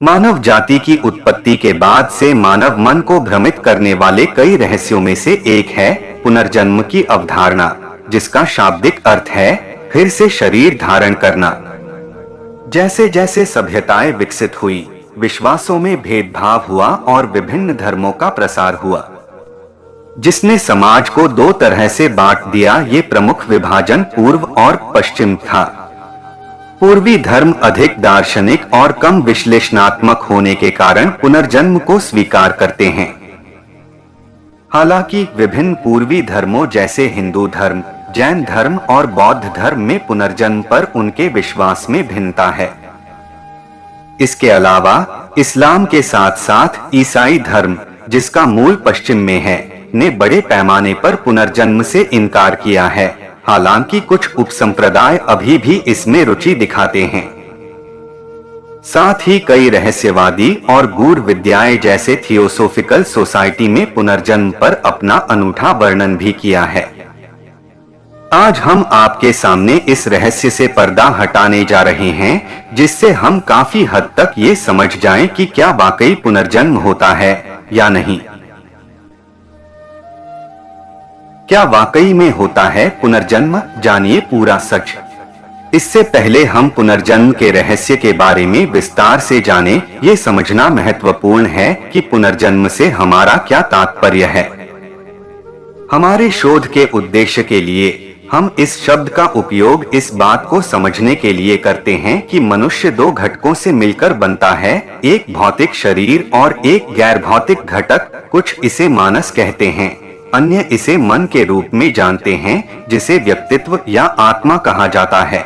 मानव जाति की उत्पत्ति के बाद से मानव मन को भ्रमित करने वाले कई रहस्यों में से एक है पुनर्जन्म की अवधारणा, जिसका शाब्दिक अर्थ है फिर से शरीर धारण करना। जैसे जैसे सभ्यताएं विकसित हुई, विश्वासों में भेदभाव हुआ और विभिन्न धर्मों का प्रसार हुआ, जिसने समाज को दो तरह से बांट दिया। ये प्रमुख विभाजन पूर्व और पश्चिम था। पूर्वी धर्म अधिक दार्शनिक और कम विश्लेषणात्मक होने के कारण पुनर्जन्म को स्वीकार करते हैं। हालांकि विभिन्न पूर्वी धर्मों जैसे हिंदू धर्म, जैन धर्म और बौद्ध धर्म में पुनर्जन्म पर उनके विश्वास में भिन्नता है। इसके अलावा इस्लाम के साथ साथ ईसाई धर्म, जिसका मूल पश्चिम में है, ने बड़े पैमाने पर पुनर्जन्म से इनकार किया है। हालांकि कुछ उपसंप्रदाय अभी भी इसमें रुचि दिखाते हैं। साथ ही कई रहस्यवादी और गूढ़ विद्याएं जैसे थियोसोफिकल सोसाइटी में पुनर्जन्म पर अपना अनूठा वर्णन भी किया है। आज हम आपके सामने इस रहस्य से पर्दा हटाने जा रहे हैं, जिससे हम काफी हद तक ये समझ जाएं कि क्या वाकई पुनर्जन्म होता है या नहीं। क्या वाकई में होता है पुनर्जन्म? जानिए पूरा सच। इससे पहले हम पुनर्जन्म के रहस्य के बारे में विस्तार से जानें। ये समझना महत्वपूर्ण है कि पुनर्जन्म से हमारा क्या तात्पर्य है। हमारे शोध के उद्देश्य के लिए हम इस शब्द का उपयोग इस बात को समझने के लिए करते हैं कि मनुष्य दो घटकों से मिलकर बनता है, एक भौतिक शरीर और एक गैर भौतिक घटक। कुछ इसे मानस कहते हैं, अन्य इसे मन के रूप में जानते हैं, जिसे व्यक्तित्व या आत्मा कहा जाता है।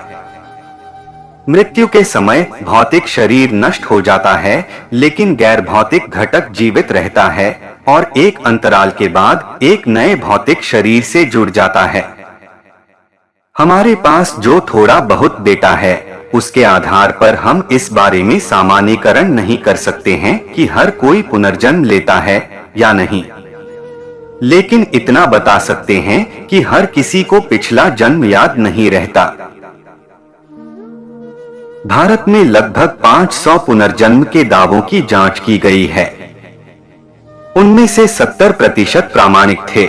मृत्यु के समय भौतिक शरीर नष्ट हो जाता है, लेकिन गैर भौतिक घटक जीवित रहता है और एक अंतराल के बाद एक नए भौतिक शरीर से जुड़ जाता है। हमारे पास जो थोड़ा बहुत डेटा है, उसके आधार पर हम इस बारे में सामान्यीकरण नहीं कर सकते हैं कि हर कोई पुनर्जन्म लेता है या नहीं, लेकिन इतना बता सकते हैं कि हर किसी को पिछला जन्म याद नहीं रहता। भारत में लगभग 500 पुनर्जन्म के दावों की जांच की गई है। उनमें से 70% प्रामाणिक थे।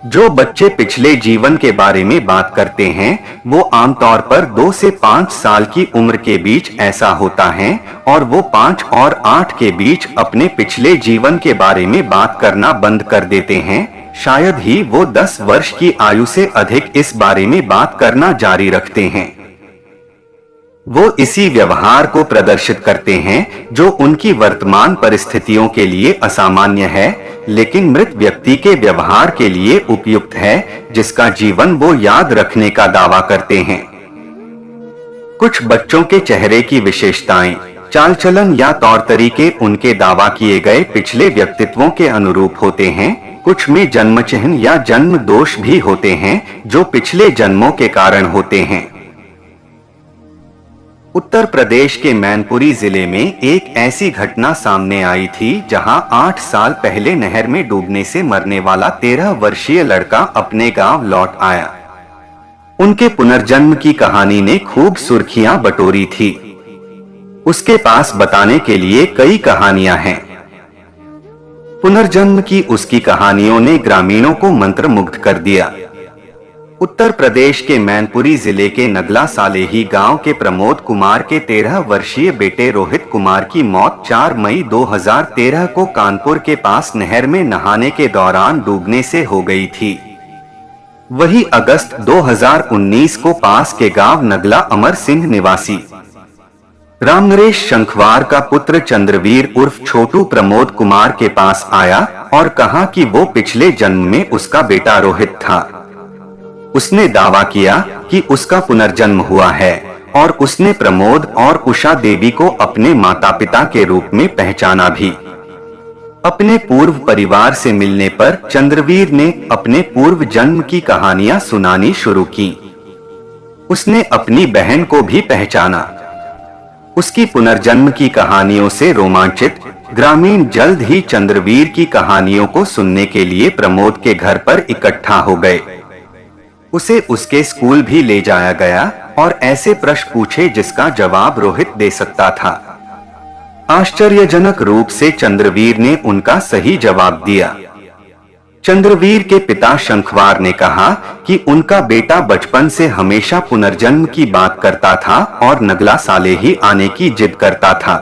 जो बच्चे पिछले जीवन के बारे में बात करते हैं, वो आमतौर पर 2 से 5 साल की उम्र के बीच ऐसा होता है, और वो 5 और 8 के बीच अपने पिछले जीवन के बारे में बात करना बंद कर देते हैं। शायद ही वो 10 वर्ष की आयु से अधिक इस बारे में बात करना जारी रखते हैं। वो इसी व्यवहार को प्रदर्शित करते हैं जो उनकी वर्तमान परिस्थितियों के लिए असामान्य है, लेकिन मृत व्यक्ति के व्यवहार के लिए उपयुक्त है, जिसका जीवन वो याद रखने का दावा करते हैं। कुछ बच्चों के चेहरे की विशेषताएं, चाल चलन या तौर तरीके उनके दावा किए गए पिछले व्यक्तित्वों के अनुरूप होते हैं। कुछ में जन्म चिन्ह या जन्म दोष भी होते हैं, जो पिछले जन्मों के कारण होते हैं। उत्तर प्रदेश के मैनपुरी जिले में एक ऐसी घटना सामने आई थी, जहां 8 साल पहले नहर में डूबने से मरने वाला 13 वर्षीय लड़का अपने गांव लौट आया। उनके पुनर्जन्म की कहानी ने खूब सुर्खियां बटोरी थी। उसके पास बताने के लिए कई कहानियां हैं। पुनर्जन्म की उसकी कहानियों ने ग्रामीणों को मंत्रमुग्ध कर दिया। उत्तर प्रदेश के मैनपुरी जिले के नगला सालेही गांव के प्रमोद कुमार के 13 वर्षीय बेटे रोहित कुमार की मौत 4 मई 2013 को कानपुर के पास नहर में नहाने के दौरान डूबने से हो गई थी। वही अगस्त 2019 को पास के गांव नगला अमर सिंह निवासी रामनरेश शंखवार का पुत्र चंद्रवीर उर्फ छोटू प्रमोद कुमार के पास आया और कहा कि वो पिछले जन्म में उसका बेटा रोहित था। उसने दावा किया कि उसका पुनर्जन्म हुआ है और उसने प्रमोद और उषा देवी को अपने माता पिता के रूप में पहचाना भी। अपने पूर्व परिवार से मिलने पर चंद्रवीर ने अपने पूर्व जन्म की कहानियां सुनानी शुरू की। उसने अपनी बहन को भी पहचाना। उसकी पुनर्जन्म की कहानियों से रोमांचित ग्रामीण जल्द ही चंद्रवीर की कहानियों को सुनने के लिए प्रमोद के घर पर इकट्ठा हो गए। उसे उसके स्कूल भी ले जाया गया और ऐसे प्रश्न पूछे जिसका जवाब रोहित दे सकता था। आश्चर्यजनक रूप से चंद्रवीर ने उनका सही जवाब दिया। चंद्रवीर के पिता शंखवार ने कहा कि उनका बेटा बचपन से हमेशा पुनर्जन्म की बात करता था और नगला सालेही आने की जिद करता था।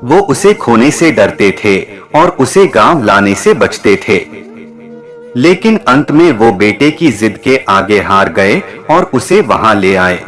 वो उसे खोने से डरते थे और उसे गांव लाने से बचते थे, लेकिन अंत में वो बेटे की जिद के आगे हार गए और उसे वहां ले आए।